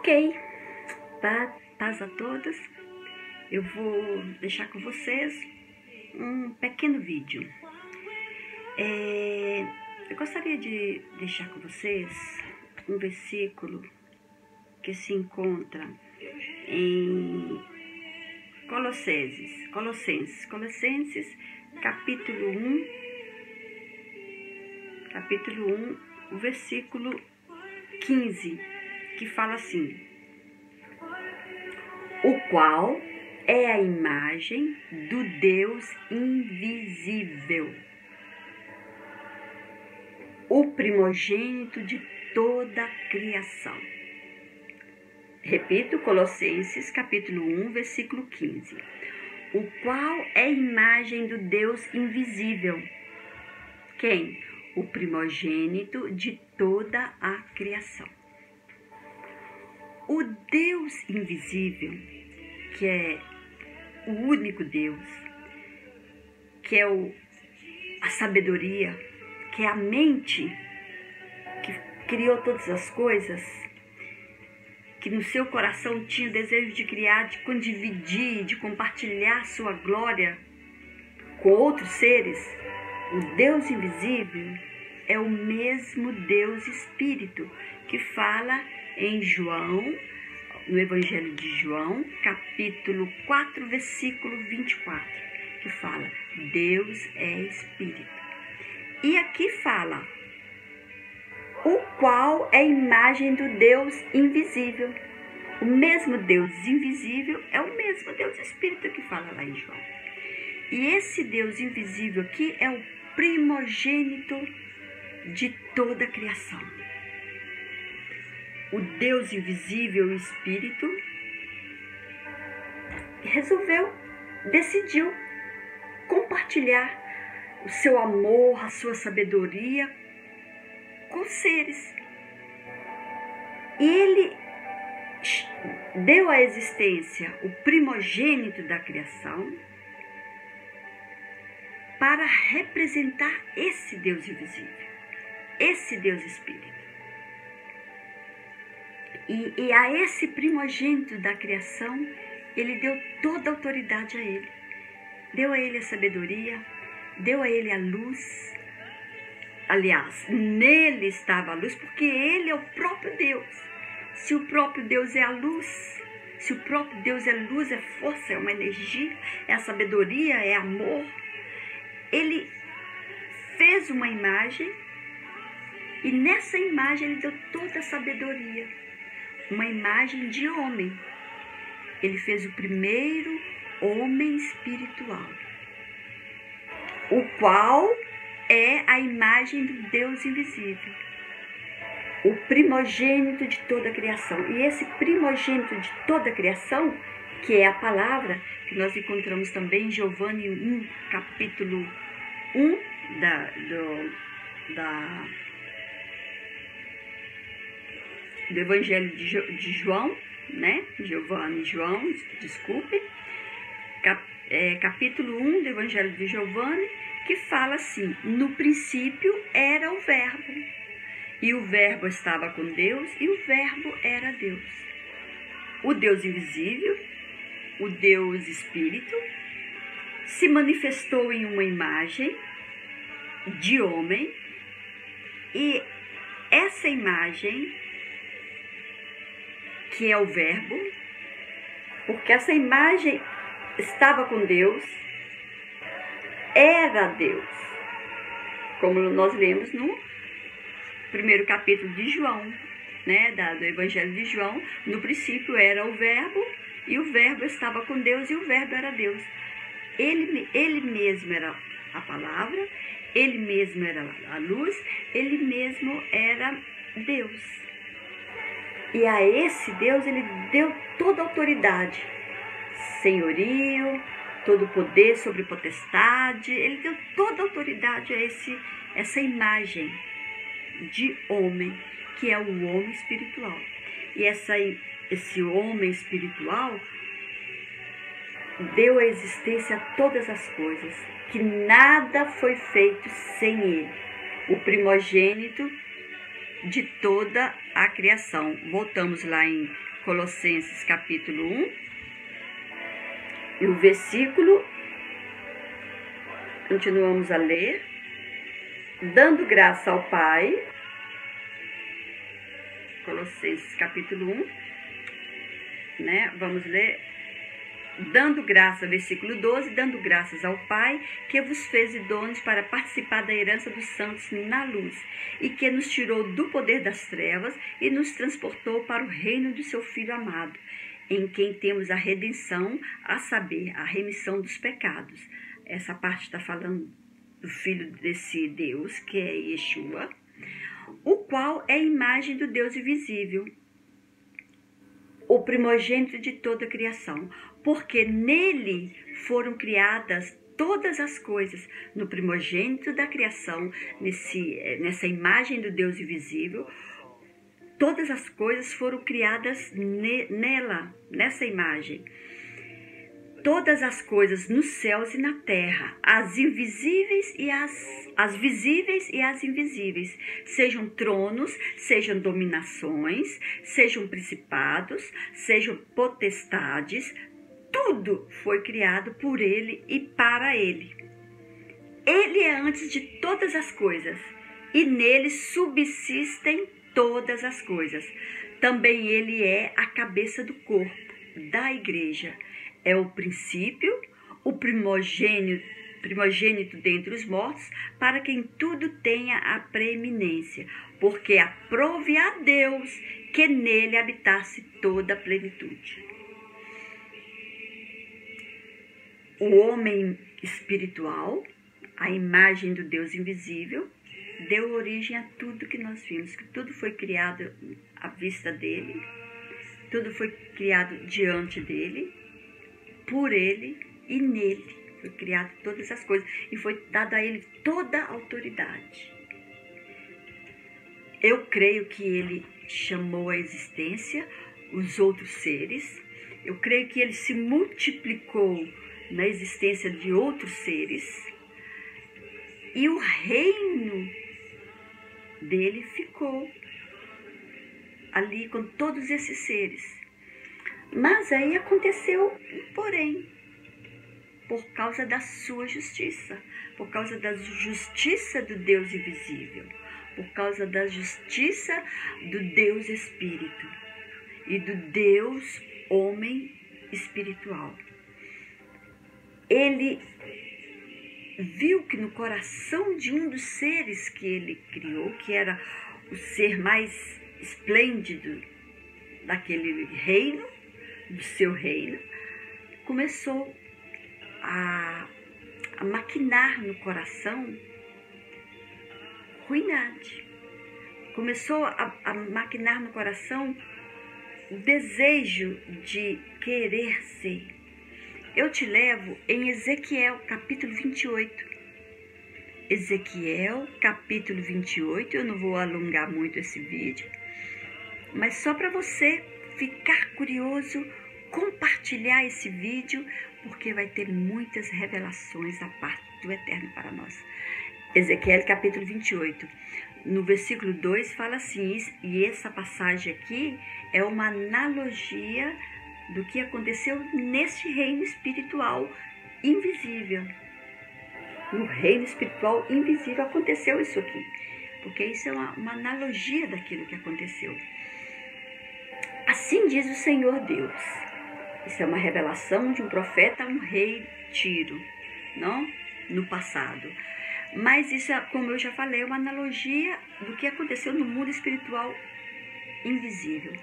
Ok, paz a todos. Eu vou deixar com vocês um pequeno vídeo. Eu gostaria de deixar com vocês um versículo que se encontra em Colossenses, capítulo 1, o versículo 15, que fala assim: o qual é a imagem do Deus invisível, o primogênito de toda a criação. Repito, Colossenses capítulo 1, versículo 15. O qual é a imagem do Deus invisível. Quem? O primogênito de toda a criação. O Deus invisível, que é o único Deus, que é a sabedoria, que é a mente que criou todas as coisas, que no seu coração tinha o desejo de criar, de dividir, de compartilhar sua glória com outros seres. O Deus invisível é o mesmo Deus Espírito que fala em João, no Evangelho de João, capítulo 4, versículo 24, que fala: Deus é Espírito. E aqui fala: o qual é a imagem do Deus invisível. O mesmo Deus invisível é o mesmo Deus Espírito que fala lá em João. E esse Deus invisível aqui é o primogênito de toda a criação. O Deus invisível, o Espírito, decidiu compartilhar o seu amor, a sua sabedoria com os seres. E ele deu à existência o primogênito da criação para representar esse Deus invisível, esse Deus Espírito. E a esse primogênito da criação, ele deu toda a autoridade a ele. Deu a ele a sabedoria, deu a ele a luz. Aliás, nele estava a luz, porque ele é o próprio Deus. Se o próprio Deus é a luz, se o próprio Deus é luz, é força, é uma energia, é a sabedoria, é amor, ele fez uma imagem e nessa imagem ele deu toda a sabedoria. Uma imagem de homem. Ele fez o primeiro homem espiritual, o qual é a imagem do Deus invisível, o primogênito de toda a criação. E esse primogênito de toda a criação, que é a palavra, que nós encontramos também em Giovanni 1, capítulo 1 do Evangelho de João, né? João, desculpe. Capítulo 1 do Evangelho de Giovanni, que fala assim: no princípio era o Verbo, e o Verbo estava com Deus, e o Verbo era Deus. O Deus invisível, o Deus Espírito, se manifestou em uma imagem de homem, e essa imagem, que é o Verbo, porque essa imagem estava com Deus, era Deus, como nós lemos no primeiro capítulo de João, né, do Evangelho de João. No princípio era o Verbo, e o Verbo estava com Deus, e o Verbo era Deus. Ele mesmo era a palavra, ele mesmo era a luz, ele mesmo era Deus. E a esse Deus ele deu toda a autoridade, senhorio, todo o poder sobre potestade. Ele deu toda a autoridade a essa imagem de homem, que é o homem espiritual. E esse homem espiritual deu a existência a todas as coisas, que nada foi feito sem ele. O primogênito de toda a criação. Voltamos lá em Colossenses capítulo 1, e o versículo, continuamos a ler, dando graça ao Pai, Colossenses capítulo 1, né? Vamos ler. Dando graça, versículo 12, dando graças ao Pai, que vos fez idôneos para participar da herança dos santos na luz, e que nos tirou do poder das trevas e nos transportou para o reino do seu Filho amado, em quem temos a redenção, a saber, a remissão dos pecados. Essa parte está falando do Filho desse Deus, que é Yeshua, o qual é a imagem do Deus invisível, o primogênito de toda a criação, porque nele foram criadas todas as coisas, no primogênito da criação, nessa imagem do Deus invisível, todas as coisas foram criadas nessa imagem. Todas as coisas nos céus e na terra, as visíveis e as invisíveis, sejam tronos, sejam dominações, sejam principados, sejam potestades, tudo foi criado por ele e para ele. Ele é antes de todas as coisas, e nele subsistem todas as coisas. Também ele é a cabeça do corpo, da igreja. É o princípio, o primogênito dentre os mortos, para quem tudo tenha a preeminência, porque aprove a Deus que nele habitasse toda a plenitude. O homem espiritual, a imagem do Deus invisível, deu origem a tudo que nós vimos, que tudo foi criado à vista dele, tudo foi criado diante dele, por ele e nele foi criado todas as coisas, e foi dada a ele toda a autoridade. Eu creio que ele chamou à existência os outros seres, eu creio que ele se multiplicou na existência de outros seres, e o reino dele ficou ali com todos esses seres. Mas aí aconteceu um porém, por causa da sua justiça, por causa da justiça do Deus invisível, por causa da justiça do Deus Espírito e do Deus homem espiritual. Ele viu que no coração de um dos seres que ele criou, que era o ser mais esplêndido daquele reino, do seu reino, começou a maquinar no coração ruindade. Começou a maquinar no coração o desejo de querer ser. Eu te levo em Ezequiel, capítulo 28. Ezequiel, capítulo 28, eu não vou alongar muito esse vídeo, mas só para você ficar curioso, compartilhar esse vídeo, porque vai ter muitas revelações da parte do Eterno para nós. Ezequiel, capítulo 28, no versículo 2 fala assim, e essa passagem aqui é uma analogia do que aconteceu neste reino espiritual invisível. No reino espiritual invisível aconteceu isso aqui, porque isso é uma analogia daquilo que aconteceu. Assim diz o Senhor Deus. Isso é uma revelação de um profeta a um rei Tiro, não? No passado. Mas isso, como eu já falei, é uma analogia do que aconteceu no mundo espiritual invisível.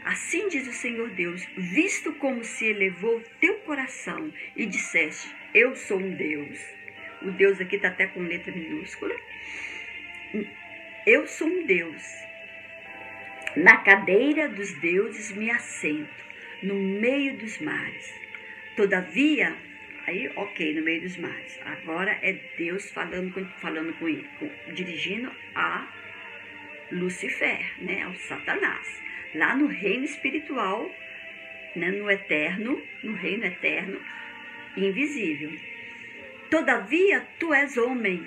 Assim diz o Senhor Deus, visto como se elevou teu coração e disseste, eu sou um Deus. O Deus aqui está até com letra minúscula. Eu sou um Deus. Na cadeira dos deuses me assento, no meio dos mares. Todavia, aí, ok, no meio dos mares. Agora é Deus falando com ele, dirigindo a Lucifer, né, ao Satanás. Lá no reino espiritual, né, no eterno, no reino eterno, invisível. Todavia, tu és homem,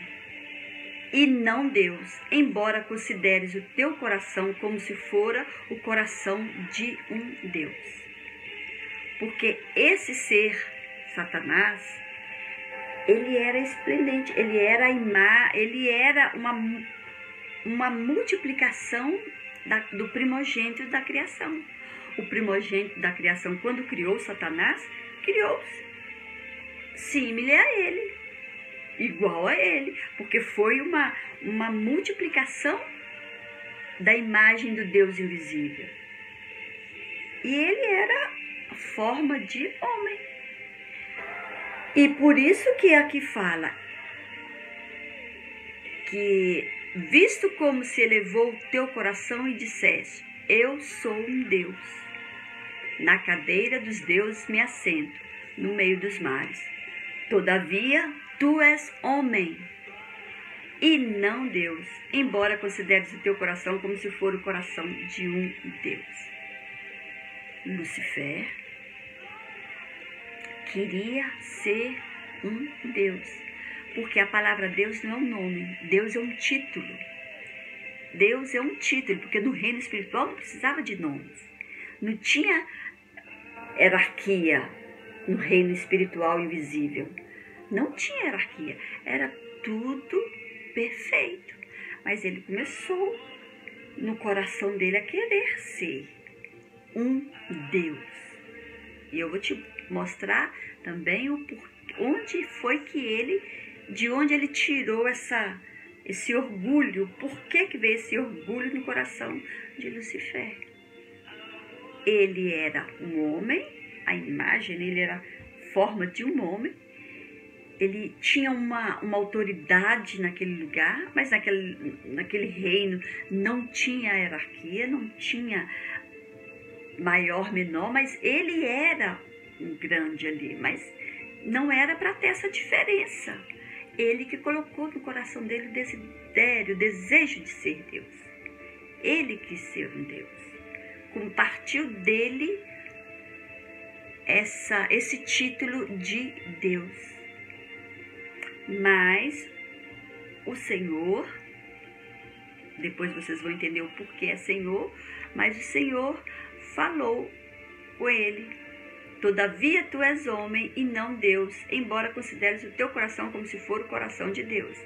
e não Deus, embora consideres o teu coração como se fora o coração de um Deus. Porque esse ser, Satanás, ele era esplendente, ele era uma multiplicação do primogênito da criação. O primogênito da criação, quando criou Satanás, criou-se símile a ele, igual a ele, porque foi uma multiplicação da imagem do Deus invisível. E ele era a forma de homem. E por isso que aqui fala que, visto como se elevou o teu coração e disseste, eu sou um Deus, na cadeira dos deuses me assento, no meio dos mares. Todavia, tu és homem, e não Deus, embora consideres o teu coração como se for o coração de um Deus. Lucifer queria ser um Deus, porque a palavra Deus não é um nome, Deus é um título. Deus é um título, porque no reino espiritual não precisava de nomes. Não tinha hierarquia no reino espiritual invisível. Não tinha hierarquia, era tudo perfeito. Mas ele começou no coração dele a querer ser um Deus. E eu vou te mostrar também onde foi que de onde ele tirou esse orgulho, por que veio esse orgulho no coração de Lucifer. Ele era um homem, a imagem, ele era a forma de um homem, ele tinha uma autoridade naquele lugar, mas naquele reino não tinha hierarquia, não tinha maior, menor, mas ele era um grande ali, mas não era para ter essa diferença. Ele que colocou no coração dele o desidério, o desejo de ser Deus. Ele quis ser um Deus. Compartiu dele esse título de Deus. Mas o Senhor, depois vocês vão entender o porquê é Senhor, mas o Senhor falou com ele. Todavia tu és homem e não Deus, embora consideres o teu coração como se for o coração de Deus.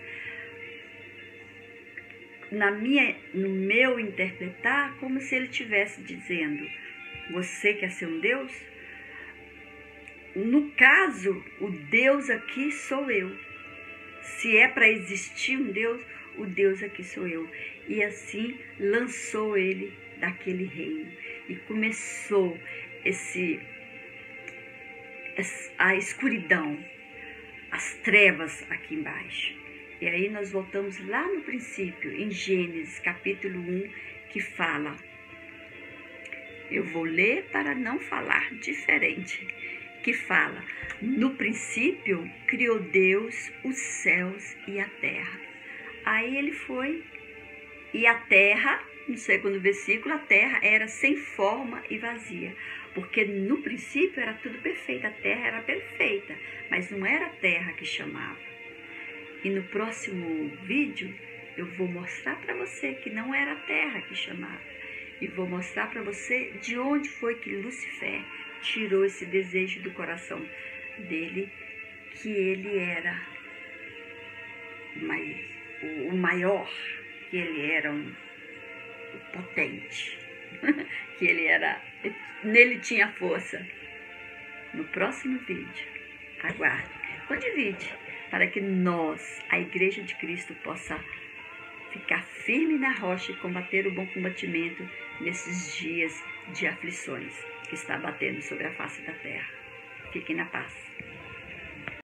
No meu interpretar, como se ele estivesse dizendo, você quer ser um Deus? No caso, o Deus aqui sou eu. Se é para existir um Deus, o Deus aqui sou eu. E assim lançou ele daquele reino. E começou a escuridão, as trevas aqui embaixo. E aí nós voltamos lá no princípio, em Gênesis capítulo 1, que fala, eu vou ler para não falar diferente, que fala, no princípio criou Deus os céus e a terra. Aí ele foi, e a terra, no segundo versículo, a terra era sem forma e vazia. Porque no princípio era tudo perfeito, a terra era perfeita, mas não era a terra que chamava. E no próximo vídeo eu vou mostrar para você que não era a terra que chamava. E vou mostrar para você de onde foi que Lucifer tirou esse desejo do coração dele, que ele era o maior, que ele era o potente, que nele tinha força. No próximo vídeo, aguarde, condivide, para que nós, a Igreja de Cristo, possa ficar firme na rocha e combater o bom combatimento nesses dias de aflições que está batendo sobre a face da terra. Fiquem na paz.